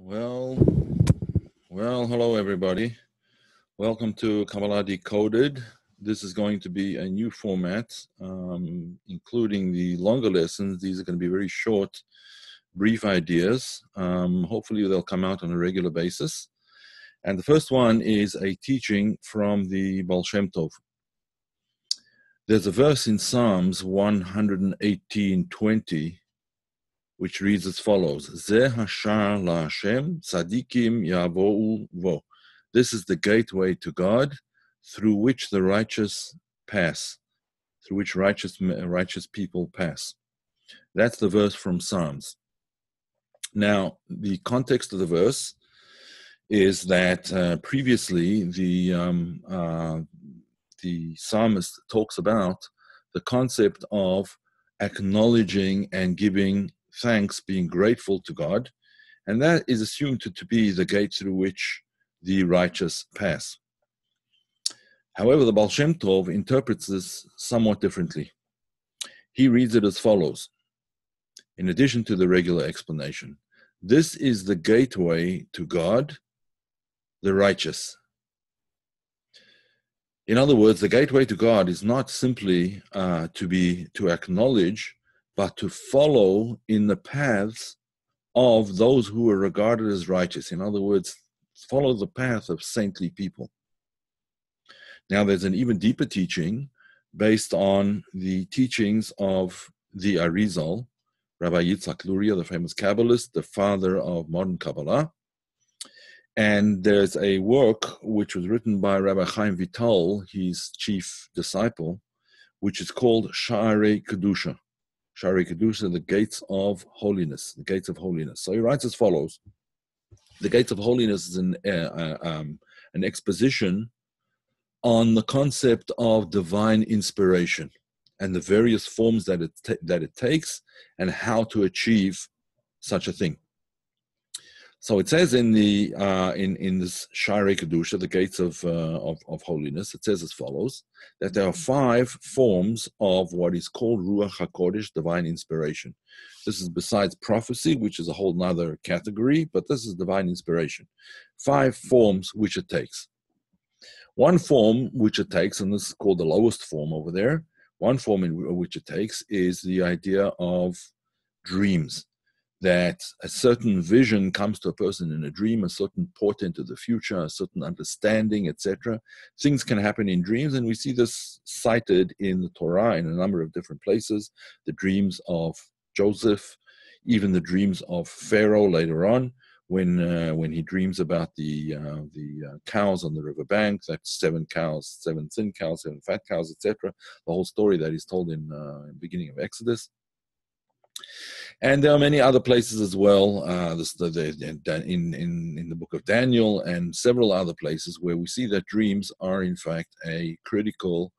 Well, hello everybody. Welcome to Kabbalah Decoded. This is going to be a new format, including the longer lessons. These are going to be very short, brief ideas. Hopefully they'll come out on a regular basis. And the first one is a teaching from the Baal Shem Tov. There's a verse in Psalms 118:20, which reads as follows: Zeh hashar la'Hashem, tzadikim yavo'u vo. This is the gateway to God, through which the righteous pass, through which righteous people pass. That's the verse from Psalms. Now, the context of the verse is that previously the psalmist talks about the concept of acknowledging and giving thanks, being grateful to God, and that is assumed to be the gate through which the righteous pass. However, the Baal Shem Tov interprets this somewhat differently. He reads it as follows, in addition to the regular explanation: this is the gateway to God, the righteous. In other words, the gateway to God is not simply to acknowledge, but to follow in the paths of those who are regarded as righteous. In other words, follow the path of saintly people. Now, there's an even deeper teaching based on the teachings of the Arizal, Rabbi Yitzhak Luria, the famous Kabbalist, the father of modern Kabbalah. And there's a work which was written by Rabbi Chaim Vital, his chief disciple, which is called Sha'arei Kedusha. Sha'arei Kedusha, the gates of holiness, the gates of holiness. So he writes as follows: the gates of holiness is an exposition on the concept of divine inspiration and the various forms that it takes and how to achieve such a thing. So it says in the in this Sha'arei Kedusha, the gates of holiness, it says as follows, that there are 5 forms of what is called Ruach HaKodesh, divine inspiration. This is besides prophecy, which is a whole nother category, but this is divine inspiration. 5 forms which it takes. One form which it takes, and this is called the lowest form over there, one form in which it takes is the idea of dreams. That a certain vision comes to a person in a dream, a certain portent of the future, a certain understanding, etc. Things can happen in dreams, and we see this cited in the Torah in a number of different places. The dreams of Joseph, even the dreams of Pharaoh later on, when he dreams about the cows on the riverbank, that's 7 cows, 7 thin cows, 7 fat cows, etc. The whole story that is told in the beginning of Exodus. And there are many other places as well, in the book of Daniel and several other places where we see that dreams are in fact a critical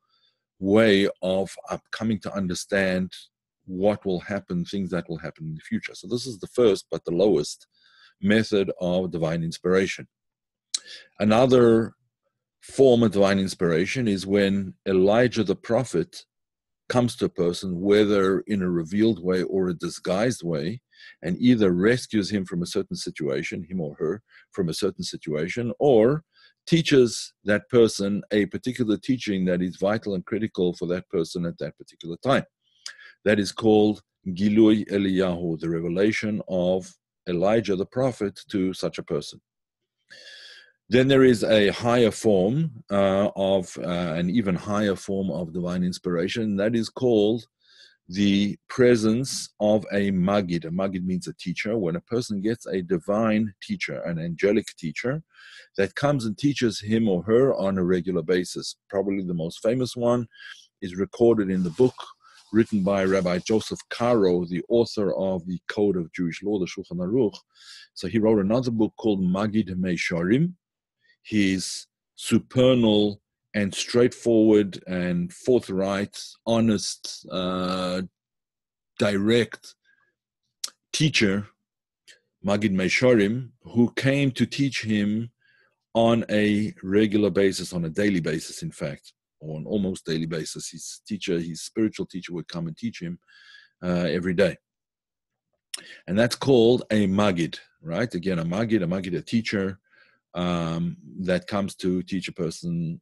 way of coming to understand what will happen, things that will happen in the future. So this is the first, but the lowest method of divine inspiration. Another form of divine inspiration is when Elijah the prophet comes to a person, whether in a revealed way or a disguised way, and either rescues him from a certain situation, him or her, from a certain situation, or teaches that person a particular teaching that is vital and critical for that person at that particular time. That is called Gilui Eliyahu, the revelation of Elijah the prophet to such a person. Then there is a higher form an even higher form of divine inspiration. That is called the presence of a Magid. A Magid means a teacher. When a person gets a divine teacher, an angelic teacher, that comes and teaches him or her on a regular basis. Probably the most famous one is recorded in the book written by Rabbi Joseph Caro, the author of the Code of Jewish Law, the Shulchan Aruch. So he wrote another book called Magid Meisharim. His supernal and straightforward and forthright, honest, direct teacher, Magid Meisharim, who came to teach him on a regular basis, on a daily basis, in fact, or an almost daily basis. His spiritual teacher would come and teach him every day. And that's called a magid, right? Again, a magid, a teacher that comes to teach a person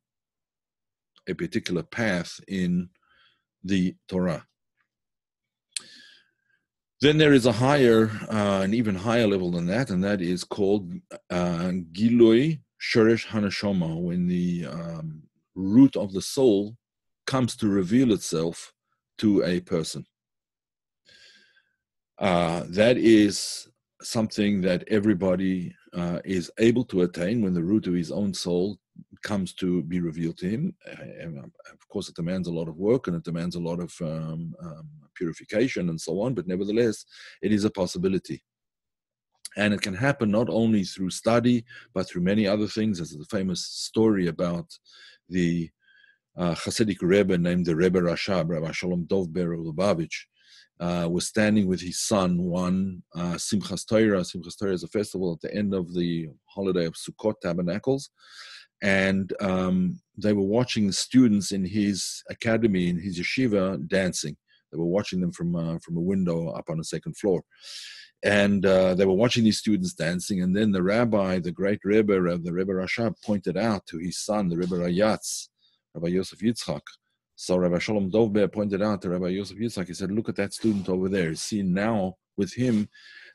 a particular path in the Torah. Then there is a higher, an even higher level than that, and that is called Gilui Shoresh Hanashoma, when the root of the soul comes to reveal itself to a person. That is something that everybody is able to attain when the root of his own soul comes to be revealed to him. And of course, it demands a lot of work and it demands a lot of purification and so on, but nevertheless, it is a possibility. And it can happen not only through study, but through many other things. There's a famous story about the Hasidic Rebbe named the Rebbe Rashab, Rabbi Shalom Tov Ber Lubavitch, was standing with his son one Simchas Torah. Simchas Torah is a festival at the end of the holiday of Sukkot Tabernacles. And they were watching the students in his academy, in his yeshiva, dancing. They were watching them from a window up on the second floor. And they were watching these students dancing. And then the rabbi, the great Rebbe, the Rebbe Rashab, pointed out to his son, the Rebbe Rayatz, Rabbi Yosef Yitzchak. So Rabbi Shalom Dovber pointed out to Rabbi Yosef Yitzchak, he said, look at that student over there. See, now with him,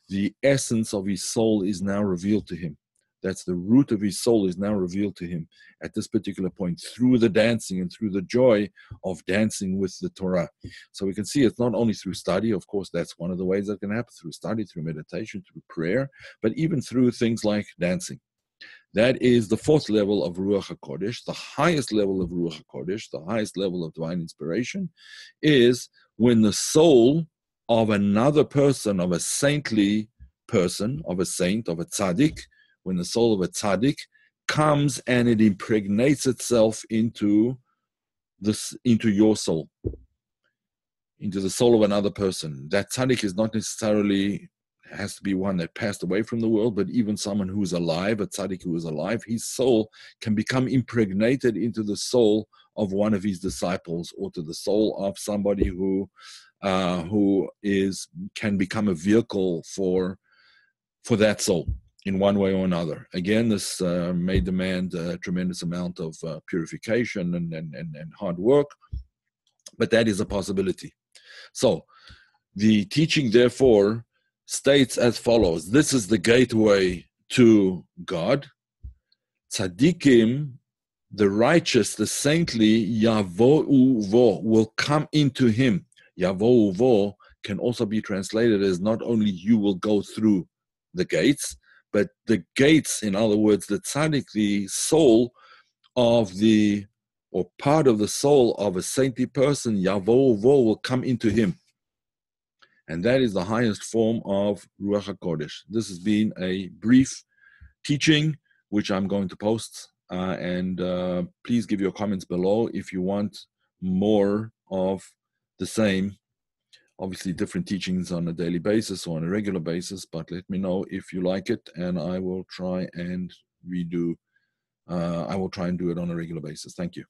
the essence of his soul is now revealed to him. That's the root of his soul is now revealed to him at this particular point through the dancing and through the joy of dancing with the Torah. So we can see it's not only through study. Of course, that's one of the ways that can happen, through study, through meditation, through prayer, but even through things like dancing. That is the fourth level of Ruach HaKodesh. The highest level of Ruach HaKodesh, the highest level of divine inspiration, is when the soul of another person, of a saintly person, of a saint, of a tzaddik, when the soul of a tzaddik comes and it impregnates itself into your soul, into the soul of another person. That tzaddik is not necessarily has to be one that passed away from the world, but even someone who is alive, a tzaddik who is alive, his soul can become impregnated into the soul of one of his disciples, or to the soul of somebody who can become a vehicle for that soul in one way or another. Again, this may demand a tremendous amount of purification and hard work, but that is a possibility. So the teaching, therefore, states as follows: this is the gateway to God. Tzaddikim, the righteous, the saintly, yavo uvo, will come into him. Yavo uvo can also be translated as not only you will go through the gates, but the gates, in other words, the tzaddik, the soul of the, or part of the soul of a saintly person, yavo uvo, will come into him. And that is the highest form of Ruach HaKodesh. This has been a brief teaching, which I'm going to post. And please give your comments below if you want more of the same. Obviously, different teachings on a daily basis or on a regular basis, but let me know if you like it, and I will try and do it on a regular basis. Thank you.